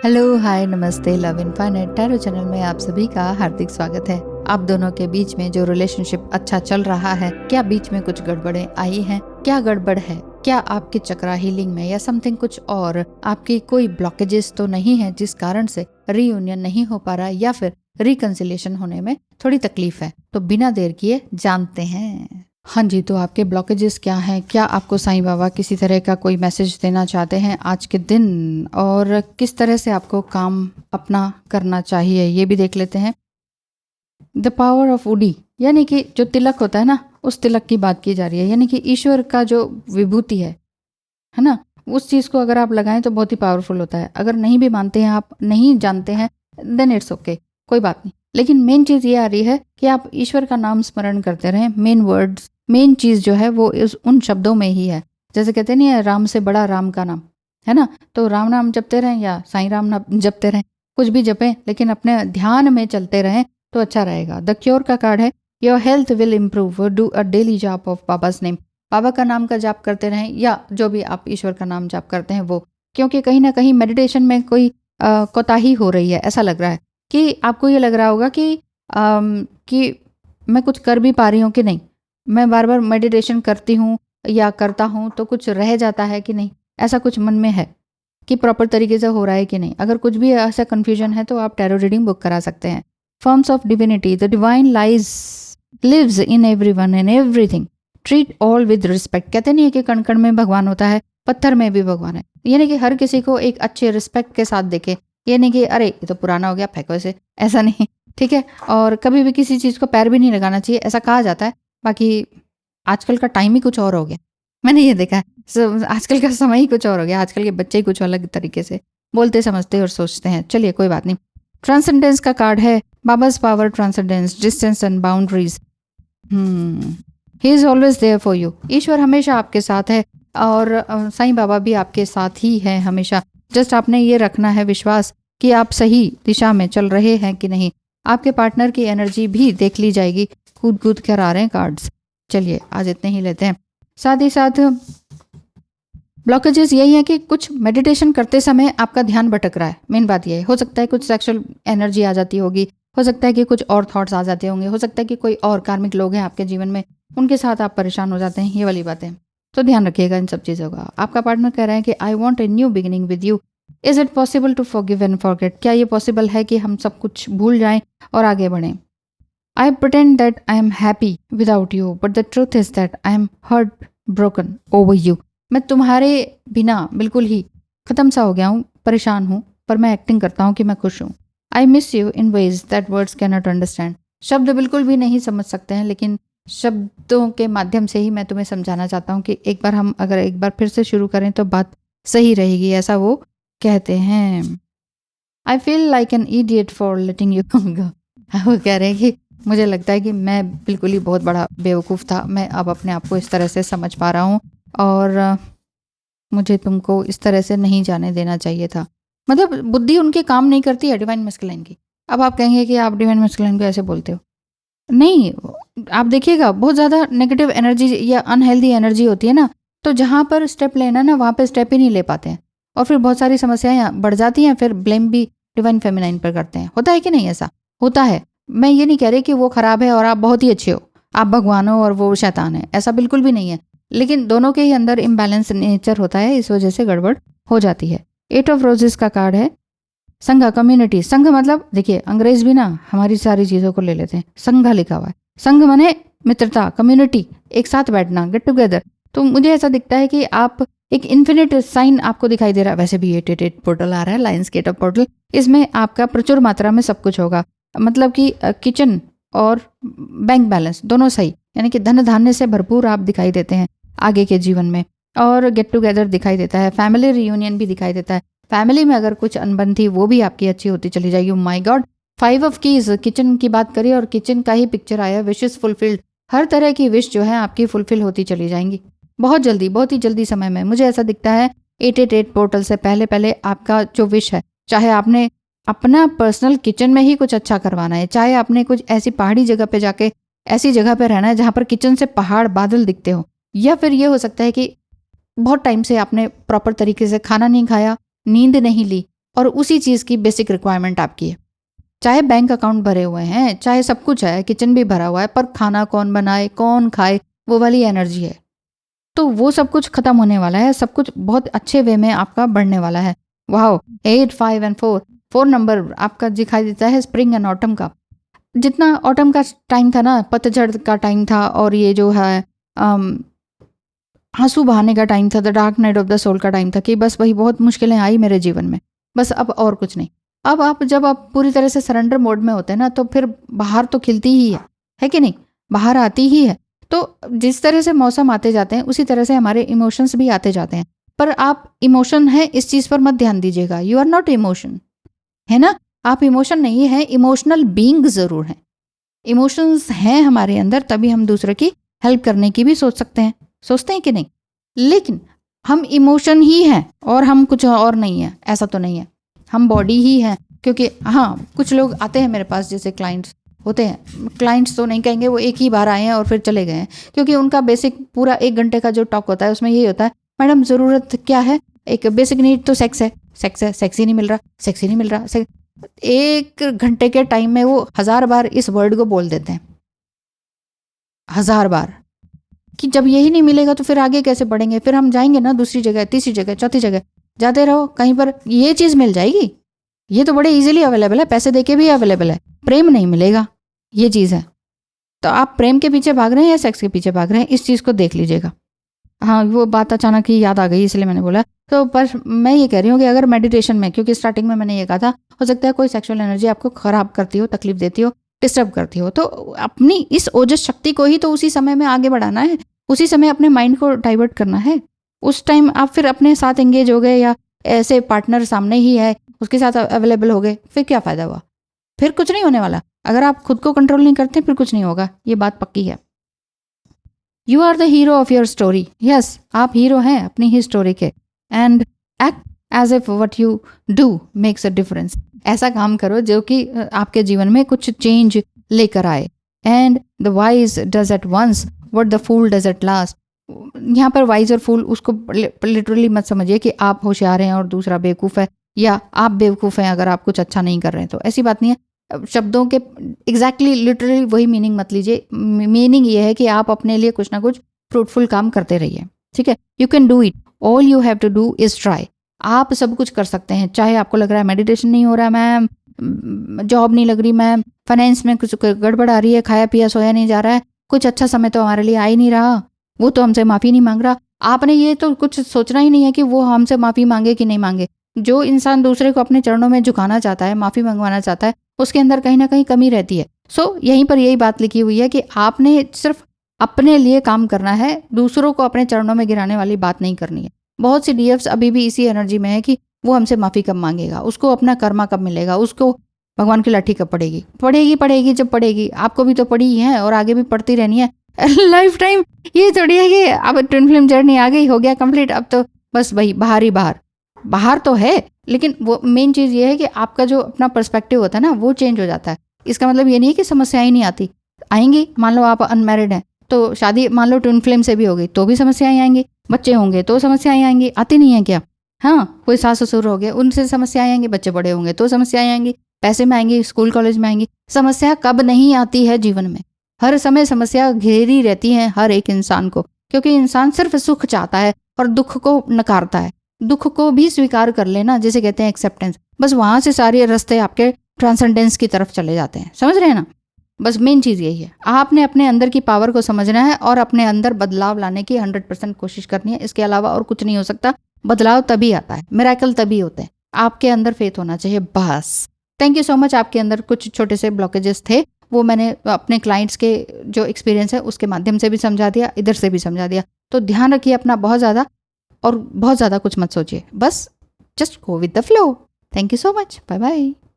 Hello, हाय, नमस्ते। Love infinite tarot channel में आप सभी का हार्दिक स्वागत है। आप दोनों के बीच में जो रिलेशनशिप अच्छा चल रहा है, क्या बीच में कुछ गड़बड़ें आई हैं? क्या गड़बड़ है? क्या आपके चक्रा हीलिंग में या समथिंग कुछ और आपकी कोई ब्लॉकेजेस तो नहीं है जिस कारण से रीयूनियन नहीं हो पा रहा या फिर रिकंसिलिएशन होने में थोड़ी तकलीफ है? तो बिना देर किए जानते हैं। हाँ जी, तो आपके ब्लॉकेजेस क्या हैं? क्या आपको साईं बाबा किसी तरह का कोई मैसेज देना चाहते हैं आज के दिन, और किस तरह से आपको काम अपना करना चाहिए, ये भी देख लेते हैं। द पावर ऑफ उडी, यानी कि जो तिलक होता है ना, उस तिलक की बात की जा रही है। यानी कि ईश्वर का जो विभूति है ना, उस चीज़ को अगर आप लगाएं तो बहुत ही पावरफुल होता है। अगर नहीं भी मानते हैं, आप नहीं जानते हैं, देन इट्स ओके, कोई बात नहीं। लेकिन मेन चीज़ ये आ रही है कि आप ईश्वर का नाम स्मरण करते रहें। मेन वर्ड्स, मेन चीज़ जो है वो उन शब्दों में ही है। जैसे कहते हैं नहीं, राम से बड़ा राम का नाम, है ना। तो राम नाम जपते रहें या साईं राम नाम जपते रहें, कुछ भी जपें, लेकिन अपने ध्यान में चलते रहें तो अच्छा रहेगा। द क्योर का कार्ड है, your health will improve, do a daily जाप ऑफ बाबाज नेम। बाबा का नाम का जाप करते रहें या जो भी आप ईश्वर का नाम जाप करते हैं वो, क्योंकि कहीं ना कहीं मेडिटेशन में कोई कोताही हो रही है। ऐसा लग रहा है कि आपको ये लग रहा होगा कि मैं कुछ कर भी पा रही हूँ कि नहीं, मैं बार बार मेडिटेशन करती हूँ या करता हूँ तो कुछ रह जाता है कि नहीं, ऐसा कुछ मन में है कि प्रॉपर तरीके से हो रहा है कि नहीं। अगर कुछ भी ऐसा कन्फ्यूजन है तो आप टैरो रीडिंग बुक करा सकते हैं। Forms of divinity, the divine lies lives in everyone and everything, treat all with respect. कहते नहीं है कि कण कण में भगवान होता है, पत्थर में भी भगवान है। यानी कि हर किसी को एक अच्छे रिस्पेक्ट के साथ देखे। ये नहीं कि अरे ये तो पुराना हो गया, फेंको इसे, ऐसा नहीं, ठीक है। और कभी भी किसी चीज़ को पैर भी नहीं लगाना चाहिए, ऐसा कहा जाता है। बाकी आजकल का टाइम ही कुछ और हो गया, मैंने ये देखा है। आजकल का समय ही कुछ और हो गया। आजकल के बच्चे ही कुछ अलग तरीके से बोलते, समझते और सोचते हैं। चलिए, कोई बात नहीं। ट्रांसेंडेंस का कार्ड है, Baba's power, transcendence, distance and boundaries. He is always there for you. ईश्वर हमेशा आपके साथ है और साईं बाबा भी आपके साथ ही है हमेशा। जस्ट आपने ये रखना है विश्वास कि आप सही दिशा में चल रहे हैं कि नहीं। आपके पार्टनर की एनर्जी भी देख ली जाएगी। कूद कूद कर आ रहे हैं कार्ड्स। चलिए, आज इतने ही लेते हैं। साथ ही साथ ब्लॉकेजेस यही है कि कुछ मेडिटेशन करते समय आपका ध्यान भटक रहा है। मेन बात यह है। हो सकता है कुछ सेक्सुअल एनर्जी आ जाती होगी, हो सकता है कि कुछ और थॉट्स आ जाते होंगे, हो सकता है कि कोई और कार्मिक लोग हैं आपके जीवन में, उनके साथ आप परेशान हो जाते हैं, ये वाली बातें। तो ध्यान रखिएगा इन सब चीज़ों का। आपका पार्टनर कह रहा है कि I want a new beginning with you, is it possible to forgive and forget. क्या ये पॉसिबल है कि हम सब कुछ भूल जाएं और आगे बढ़ें। आई pretend that I am happy without you, but the truth is that I am hurt broken over you. मैं तुम्हारे बिना बिल्कुल ही ख़त्म सा हो गया हूँ, परेशान हूँ, पर मैं एक्टिंग करता हूँ कि मैं खुश हूँ। I miss you in ways that words can not understand. शब्द बिल्कुल भी नहीं समझ सकते हैं, लेकिन शब्दों के माध्यम से ही मैं तुम्हें समझाना चाहता हूँ कि एक बार फिर से शुरू करें तो बात सही रहेगी, ऐसा वो कहते हैं। I feel like an idiot for letting you go. वो कह रहे हैं कि मुझे लगता है कि मैं बिल्कुल ही बहुत बड़ा बेवकूफ़ था। मैं अब अपने आप को इस तरह से समझ पा रहा हूँ और मुझे तुमको इस तरह से नहीं जाने देना चाहिए था। मतलब बुद्धि उनकी काम नहीं करती है डिवाइन मैस्कुलाइन की। अब आप कहेंगे कि आप डिवाइन मैस्कुलाइन को ऐसे बोलते हो। नहीं, आप देखिएगा, बहुत ज़्यादा नेगेटिव एनर्जी या अनहेल्दी एनर्जी होती है ना, तो जहाँ पर स्टेप लेना ना, वहाँ पर स्टेप ही नहीं ले पाते हैं और फिर बहुत सारी समस्याएं बढ़ जाती हैं। फिर ब्लेम भी डिवाइन फेमिनाइन पर करते हैं। होता है कि नहीं? ऐसा होता है। मैं ये नहीं कह रही कि वो खराब है और आप बहुत ही अच्छे हो, आप भगवान हो और वो शैतान है, ऐसा बिल्कुल भी नहीं है। लेकिन दोनों के ही अंदर इम्बैलेंस नेचर होता है, इस वजह से गड़बड़ हो जाती है। 8 ऑफ रोजेस का कार्ड है, संघ, कम्युनिटी। संघ मतलब देखिए, अंग्रेज भी ना हमारी सारी चीज़ों को ले लेते हैं। संघ लिखा हुआ है, संघ माने मित्रता, कम्युनिटी, एक साथ बैठना, गेट टुगेदर। तो मुझे ऐसा दिखता है कि आप एक इन्फिनिट साइन आपको दिखाई दे रहा है। वैसे भी 888 पोर्टल आ रहा है, लायंस गेट ऑफ पोर्टल। इसमें आपका प्रचुर मात्रा में सब कुछ होगा। मतलब कि किचन और बैंक बैलेंस दोनों सही, यानी कि धन धान्य से भरपूर आप दिखाई देते हैं आगे के जीवन में। और गेट टुगेदर दिखाई देता है, फैमिली रियूनियन भी दिखाई देता है। फैमिली में अगर कुछ अनबन थी वो भी आपकी अच्छी होती चली जाएगी। My God, 5 of keys, kitchen की बात करिए और किचन का ही पिक्चर आया, विशेस फुलफिल्ड। हर तरह की विश जो है आपकी फुलफिल होती चली जाएंगी बहुत जल्दी, बहुत ही जल्दी समय में। मुझे ऐसा दिखता है 888 पोर्टल से पहले पहले आपका जो विश है, चाहे आपने अपना पर्सनल किचन में ही कुछ अच्छा करवाना है, चाहे आपने कुछ ऐसी पहाड़ी जगह पे जाके ऐसी जगह पे रहना है जहाँ पर किचन से पहाड़ बादल दिखते हो, या फिर ये हो सकता है कि बहुत टाइम से आपने प्रॉपर तरीके से खाना नहीं खाया, नींद नहीं ली, और उसी चीज़ की बेसिक रिक्वायरमेंट आपकी है। चाहे बैंक अकाउंट भरे हुए हैं, चाहे सब कुछ है, किचन भी भरा हुआ है, पर खाना कौन बनाए, कौन खाए, वो वाली एनर्जी है। तो वो सब कुछ खत्म होने वाला है, सब कुछ बहुत अच्छे वे में आपका बढ़ने वाला है। वाह, 8, 5 एंड 4 नंबर आपका दिखाई देता है स्प्रिंग एंड ऑटम का। जितना ऑटम का टाइम था ना, पतझड़ का टाइम था, और ये जो है आंसू बहाने का टाइम था, the dark night of the soul का टाइम था, कि बस वही बहुत मुश्किलें आई मेरे जीवन में, बस अब और कुछ नहीं। अब जब आप पूरी तरह से सरेंडर मोड में होते हैं ना, तो फिर बाहर तो खिलती ही है कि नहीं, बाहर आती ही है। तो जिस तरह से मौसम आते जाते हैं, उसी तरह से हमारे इमोशंस भी आते जाते हैं। पर आप इमोशन है इस चीज़ पर मत ध्यान दीजिएगा, यू आर नॉट इमोशन, है ना, आप इमोशन नहीं है, इमोशनल बीइंग ज़रूर हैं। इमोशंस हैं हमारे अंदर, तभी हम दूसरे की हेल्प करने की भी सोचते हैं कि नहीं। लेकिन हम इमोशन ही हैं और हम कुछ और नहीं है, ऐसा तो नहीं है, हम बॉडी ही हैं। क्योंकि हाँ, कुछ लोग आते हैं मेरे पास, जैसे क्लाइंट्स होते हैं, क्लाइंट्स तो नहीं कहेंगे, वो एक ही बार आए हैं और फिर चले गए हैं, क्योंकि उनका बेसिक पूरा 1 घंटे का जो टॉक होता है उसमें यही होता है, मैडम ज़रूरत क्या है, एक बेसिक नीड तो सेक्स है, सेक्स ही नहीं मिल रहा। 1 घंटे के टाइम में वो 1000 बार इस वर्ड को बोल देते हैं, 1000 बार, कि जब यही नहीं मिलेगा तो फिर आगे कैसे बढ़ेंगे, फिर हम जाएंगे ना दूसरी जगह, तीसरी जगह, चौथी जगह, जाते रहो, कहीं पर ये चीज़ मिल जाएगी, ये तो बड़े इजीली अवेलेबल है, पैसे देके भी अवेलेबल है, प्रेम नहीं मिलेगा, ये चीज़ है। तो आप प्रेम के पीछे भाग रहे हैं या सेक्स के पीछे भाग रहे हैं, इस चीज़ को देख लीजिएगा। हाँ, वो बात अचानक ही याद आ गई, इसलिए मैंने बोला। तो पर मैं ये कह रही हूँ कि अगर मेडिटेशन में, क्योंकि स्टार्टिंग में मैंने ये कहा था, हो सकता है कोई सेक्सुअल एनर्जी आपको खराब करती हो, तकलीफ देती हो, डिस्टर्ब करती हो, तो अपनी इस ओजस शक्ति को ही तो उसी समय में आगे बढ़ाना है, उसी समय अपने माइंड को डाइवर्ट करना है। उस टाइम आप फिर अपने साथ एंगेज हो गए, या ऐसे पार्टनर सामने ही है उसके साथ अवेलेबल हो गए, फिर क्या फ़ायदा हुआ, फिर कुछ नहीं होने वाला। अगर आप खुद को कंट्रोल नहीं करते फिर कुछ नहीं होगा, ये बात पक्की है। You are the hero of your story, yes, आप हीरो हैं अपनी ही स्टोरी के, and act as if what you do makes a difference. ऐसा काम करो जो कि आपके जीवन में कुछ चेंज लेकर आए। And the wise does at once what the fool does at last. यहाँ पर वाइज और फूल उसको लिटरली मत समझिए कि आप होशियार हैं और दूसरा बेवकूफ़ है, या आप बेवकूफ़ हैं अगर आप कुछ अच्छा नहीं कर रहे हैं, तो ऐसी बात नहीं है। शब्दों के एग्जैक्टली लिटरली वही मीनिंग मत लीजिए। मीनिंग ये है कि आप अपने लिए कुछ ना कुछ फ्रूटफुल काम करते रहिए, ठीक है। You can do it, all you have to do is try. आप सब कुछ कर सकते हैं, चाहे आपको लग रहा है मेडिटेशन नहीं हो रहा मैम, जॉब नहीं लग रही मैम, फाइनेंस में कुछ गड़बड़ आ रही है, खाया पिया सोया नहीं जा रहा है, कुछ अच्छा समय तो हमारे लिए आ ही नहीं रहा, वो तो हमसे माफ़ी नहीं मांग रहा। आपने ये तो कुछ सोचना ही नहीं है कि वो हमसे माफ़ी मांगे कि नहीं मांगे। जो इंसान दूसरे को अपने चरणों में झुकाना चाहता है, माफ़ी मंगवाना चाहता है, उसके अंदर कहीं ना कहीं कमी रहती है। सो यहीं पर यही बात लिखी हुई है कि आपने सिर्फ अपने लिए काम करना है, दूसरों को अपने चरणों में गिराने वाली बात नहीं करनी है। बहुत सी डीएफ्स अभी भी इसी एनर्जी में है कि वो हमसे माफ़ी कब मांगेगा, उसको अपना कर्मा कब मिलेगा, उसको भगवान की लाठी कब पड़ेगी। पड़ेगी जब पड़ेगी, आपको भी तो पड़ी ही है और आगे भी पड़ती रहनी है लाइफ टाइम। ये थोड़ी है कि अब ट्विन फ्लेम जर्नी आ गई, हो गया कंप्लीट, अब तो बस वही बाहर ही बाहर तो है, लेकिन वो मेन चीज़ ये है कि आपका जो अपना पर्सपेक्टिव होता है ना, वो चेंज हो जाता है। इसका मतलब ये नहीं है कि समस्याएं नहीं आती, आएंगी। मान लो आप अनमैरिड हैं तो शादी मान लो ट्विन फ्लेम से भी हो गई तो भी समस्याएं आएंगी, बच्चे होंगे तो समस्याएं आएंगी, आती नहीं है क्या। हाँ, कोई सास ससुर हो गए उनसे समस्याएं आएंगी, बच्चे बड़े होंगे तो समस्याएं आएंगी, पैसे में आएंगी, स्कूल कॉलेज में आएंगी। समस्या कब नहीं आती है जीवन में, हर समय समस्या घेरी रहती है हर एक इंसान को, क्योंकि इंसान सिर्फ सुख चाहता है और दुख को नकारता है। दुख को भी स्वीकार कर लेना, जिसे कहते हैं एक्सेप्टेंस, बस वहां से सारे रास्ते आपके ट्रांसेंडेंस की तरफ चले जाते हैं। समझ रहे हैं ना, बस मेन चीज़ यही है, आपने अपने अंदर की पावर को समझना है और अपने अंदर बदलाव लाने की 100% कोशिश करनी है। इसके अलावा और कुछ नहीं हो सकता। बदलाव तभी आता है, मिरेकल तभी होते हैं, आपके अंदर फेथ होना चाहिए बस। Thank you so much. आपके अंदर कुछ छोटे से ब्लॉकेजेस थे, वो मैंने अपने क्लाइंट्स के जो एक्सपीरियंस है उसके माध्यम से भी समझा दिया, इधर से भी समझा दिया। तो ध्यान रखिए अपना बहुत ज़्यादा, और बहुत ज़्यादा कुछ मत सोचिए, बस just go with the flow. Thank you so much, bye bye.